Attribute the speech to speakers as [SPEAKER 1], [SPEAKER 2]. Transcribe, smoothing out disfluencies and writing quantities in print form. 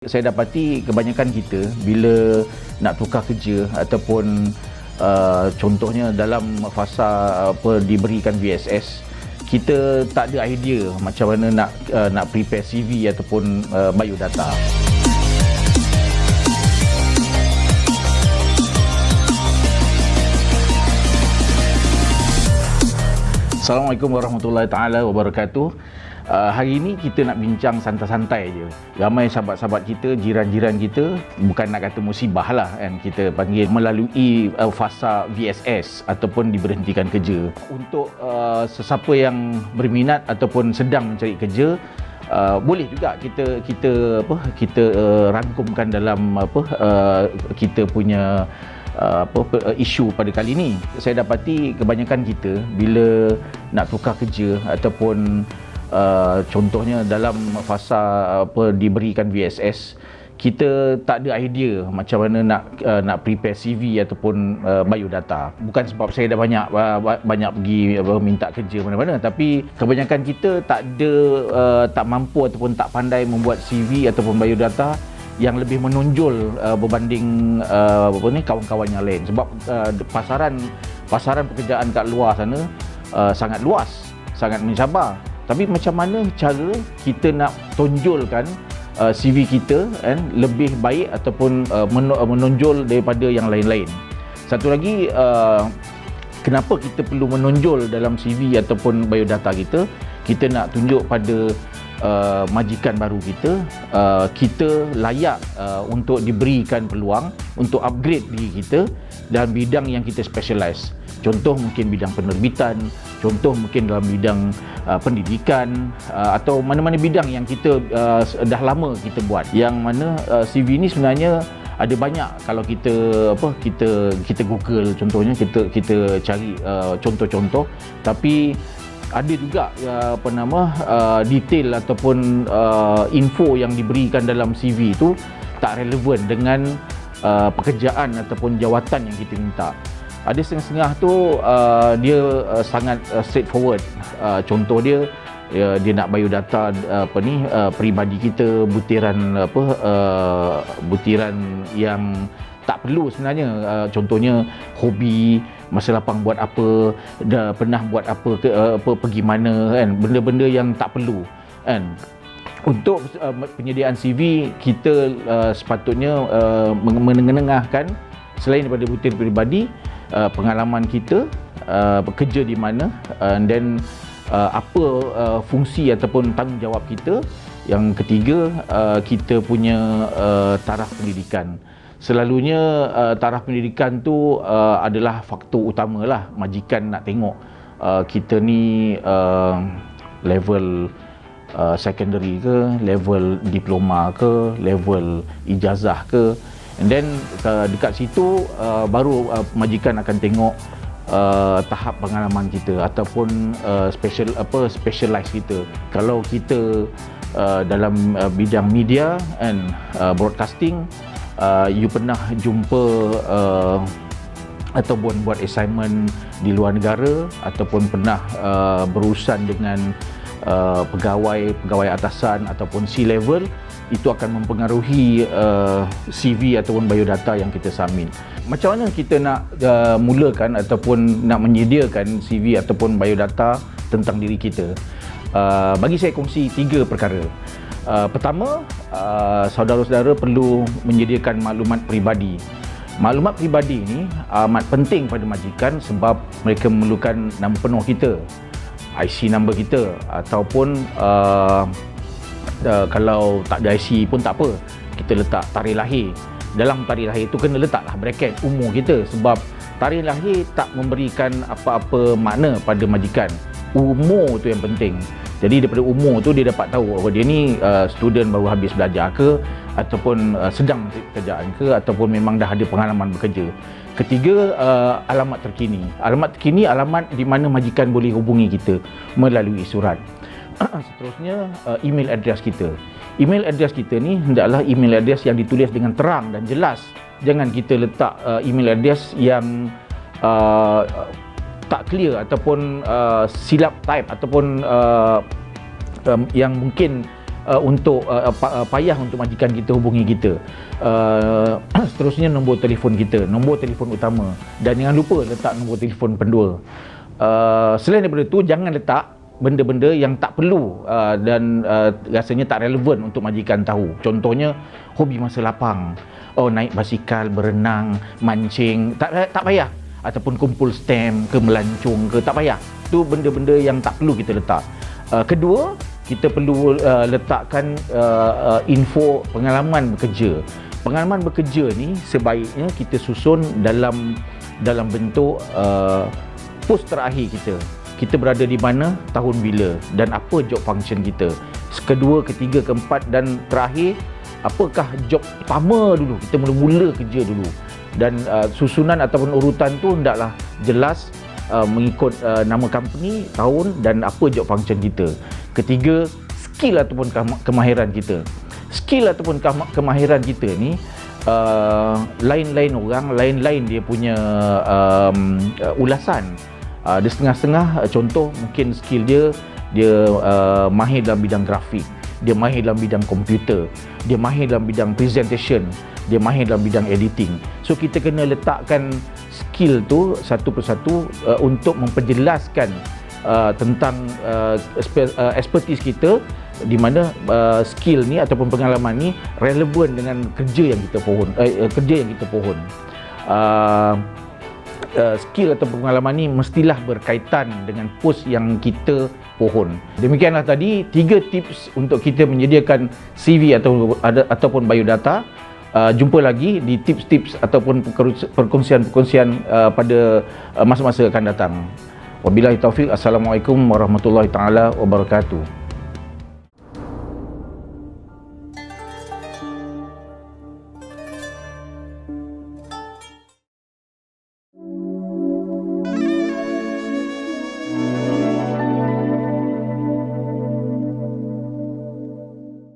[SPEAKER 1] Saya dapati kebanyakan kita bila nak tukar kerja ataupun contohnya dalam fasa diberikan VSS, kita tak ada idea macam mana nak prepare CV ataupun biodata. Assalamualaikum warahmatullahi taala wabarakatuh. Hari ini kita nak bincang santai-santai je. Ramai sahabat-sahabat kita, jiran-jiran kita, bukan nak kata musibah lah kan, kita panggil melalui fasa VSS ataupun diberhentikan kerja. Untuk sesiapa yang berminat ataupun sedang mencari kerja, boleh juga kita rangkumkan dalam kita punya isu pada kali ini. Saya dapati kebanyakan kita bila nak tukar kerja ataupun contohnya dalam fasa diberikan VSS, kita tak ada idea macam mana nak prepare CV ataupun biodata. Bukan sebab saya dah banyak pergi minta kerja mana-mana, tapi kebanyakan kita tak mampu ataupun tak pandai membuat CV ataupun biodata yang lebih menonjol berbanding kawan-kawan yang lain. Sebab pasaran pekerjaan kat luar sana sangat luas, sangat mencabar. Tapi macam mana cara kita nak tonjolkan CV kita lebih baik ataupun menonjol daripada yang lain-lain. Satu lagi, kenapa kita perlu menonjol dalam CV ataupun biodata kita? Kita nak tunjuk pada majikan baru kita layak untuk diberikan peluang untuk upgrade diri kita dalam bidang yang kita specialize. Contoh mungkin bidang penerbitan, contoh mungkin dalam bidang pendidikan, atau mana-mana bidang yang kita dah lama kita buat. Yang mana CV ni sebenarnya ada banyak. Kalau kita Google, contohnya kita cari contoh-contoh, tapi ada juga detail ataupun info yang diberikan dalam CV itu tak relevan dengan pekerjaan ataupun jawatan yang kita minta. Ada setengah-setengah tu dia sangat straightforward. Contoh dia nak biodata peribadi kita, butiran yang tak perlu sebenarnya. Contohnya hobi, masa lapang buat apa, dah pernah buat apa, pergi mana kan, benda-benda yang tak perlu kan. Untuk penyediaan CV, kita sepatutnya menengahkan selain daripada butiran peribadi, pengalaman kita bekerja di mana, dan apa fungsi ataupun tanggungjawab kita. Yang ketiga, kita punya taraf pendidikan. Selalunya taraf pendidikan tu adalah faktor utama lah. Majikan nak tengok kita ni level secondary ke, level diploma ke, level ijazah ke. And then dekat situ baru majikan akan tengok tahap pengalaman kita ataupun specialize kita. Kalau kita dalam bidang media and broadcasting, you pernah jumpa ataupun buat assignment di luar negara, ataupun pernah berurusan dengan pegawai atasan ataupun C-level, itu akan mempengaruhi CV ataupun biodata yang kita submit. Macam mana kita nak mulakan ataupun nak menyediakan CV ataupun biodata tentang diri kita? Bagi saya kongsi 3 perkara. Pertama, saudara-saudara perlu menyediakan maklumat peribadi. Maklumat peribadi ini amat penting pada majikan sebab mereka memerlukan nama penuh kita, IC number kita, ataupun kalau tak ada IC pun tak apa, kita letak tarikh lahir. Dalam tarikh lahir tu kena letaklah braket umur kita, sebab tarikh lahir tak memberikan apa-apa makna pada majikan. Umur tu yang penting. Jadi daripada umur tu dia dapat tahu dia ni student baru habis belajar ke, ataupun sedang pekerjaan ke, ataupun memang dah ada pengalaman bekerja. Ketiga, alamat terkini. Alamat terkini, alamat di mana majikan boleh hubungi kita melalui surat. Seterusnya, email address kita. Email address kita ni hendaklah email address yang ditulis dengan terang dan jelas. Jangan kita letak email address yang tak clear ataupun silap type, ataupun yang mungkin untuk payah untuk majikan kita hubungi kita. Seterusnya nombor telefon kita, nombor telefon utama, dan jangan lupa letak nombor telefon pendua. Selain daripada tu, jangan letak benda-benda yang tak perlu dan rasanya tak relevan untuk majikan tahu. Contohnya hobi masa lapang, naik basikal, berenang, mancing, tak payah. Ataupun kumpul stem ke, melancong ke, tak payah. Tu benda-benda yang tak perlu kita letak. Kedua, kita perlu letakkan info pengalaman bekerja. Pengalaman bekerja ni sebaiknya kita susun dalam bentuk post terakhir kita. Kita berada di mana, tahun bila, dan apa job function kita. Kedua, ketiga, keempat dan terakhir, apakah job pertama dulu. Kita mula-mula kerja dulu. Dan susunan ataupun urutan tu hendaklah jelas mengikut nama company, tahun dan apa job function kita. Ketiga, skill ataupun kemahiran kita. Skill ataupun kemahiran kita ni lain-lain orang, lain-lain dia punya ulasan. Dia setengah-setengah. Contoh, mungkin skill dia mahir dalam bidang grafik, dia mahir dalam bidang komputer, dia mahir dalam bidang presentation, dia mahir dalam bidang editing. So kita kena letakkan skill tu satu persatu untuk memperjelaskan tentang expertise kita, di mana skill ni ataupun pengalaman ni relevan dengan kerja yang kita pohon. Skill atau pengalaman ni mestilah berkaitan dengan pos yang kita pohon. Demikianlah tadi 3 tips untuk kita menyediakan CV ataupun biodata. Jumpa lagi di tips-tips ataupun perkongsian-perkongsian pada masa-masa akan datang. Wabillahi taufik. Assalamualaikum warahmatullahi taala wabarakatuh.